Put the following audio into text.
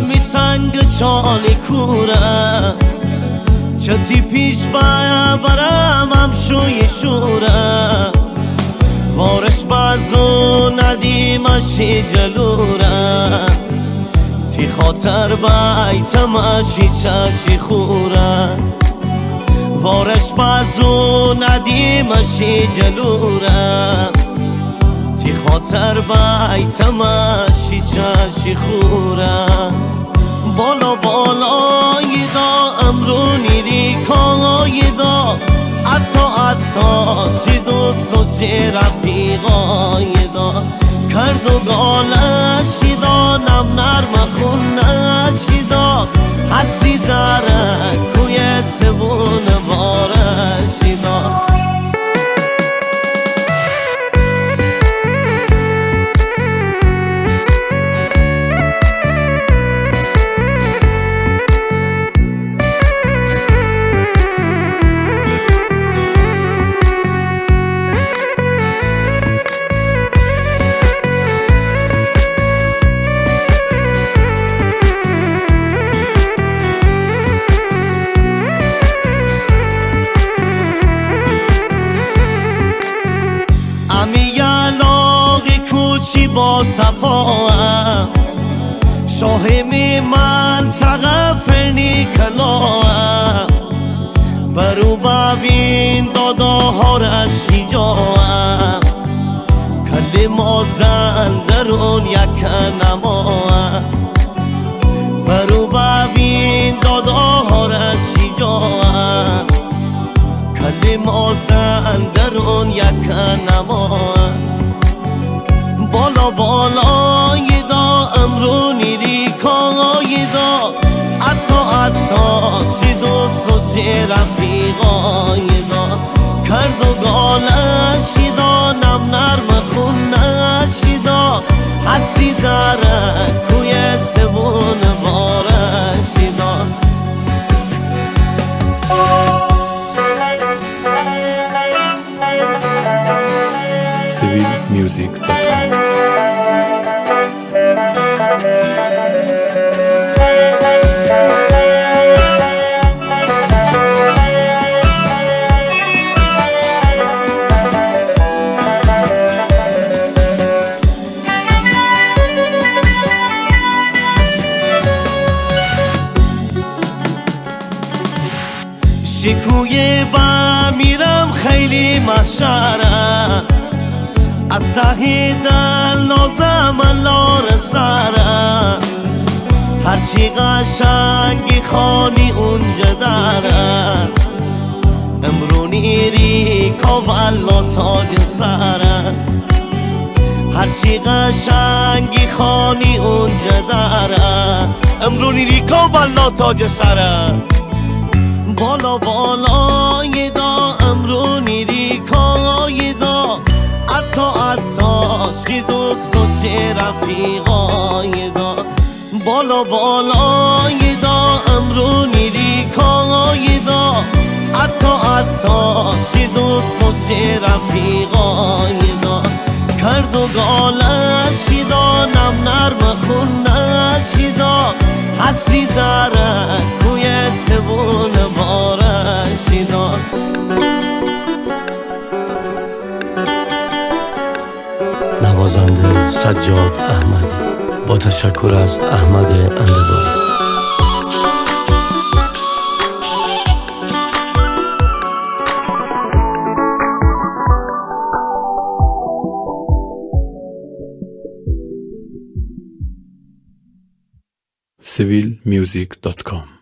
می سنگ چالی کورم چتی پیش برم هم شوی شورم وارش بازو ندیمشی جلورم تی خاطر بیتمشی چشی خورم وارش بازو ندیمشی جلورم تی خاطر بیتمشی چشی خورم بالا بالایی دا امرونی ریکایی دا عطا سی دوست و سی رفیقایی دا کرد و گالشی دا نم نرم خونشی دا هستی داره کوی سبون بارشی دا چی با صفاهم شاهمی منطقه فرنی کلاهم برو ببین داداها رشی جاهم کلی مازن درون یک نماهم برو ببین داداها رشی جاهم کلی مازن درون یک نماهم بالا بالایی دا امرونی ریکایی دا عطا سی دوست و سی رفیقایی دا کرد و گالشی دا نم نرم خونشی دا هستی داره کوی سبون بارشی دا civilmusic.com شکوی و میرم خیلی محشرم از ته دل نازم لار سرم هرچی قشنگی خانی اونجا دارم امرونی ریکا والا تاج سرم هرچی قشنگی خانی اونجا دارم امرونی ریکا والا تاج سرم بالا بالای دا امرونی ریکای دا عطا سی دوست و سی رفیقای دا بالا بالای دا امرونی ریکای دا عطا سی دوست و سی رفیقای دا کرد و گالشی دا نم نرم خونشی دا هستی داره کوی سبون بارشی دا نوازنده سجاد احمدی با تشکر از احمد اندواری. civilmusic.com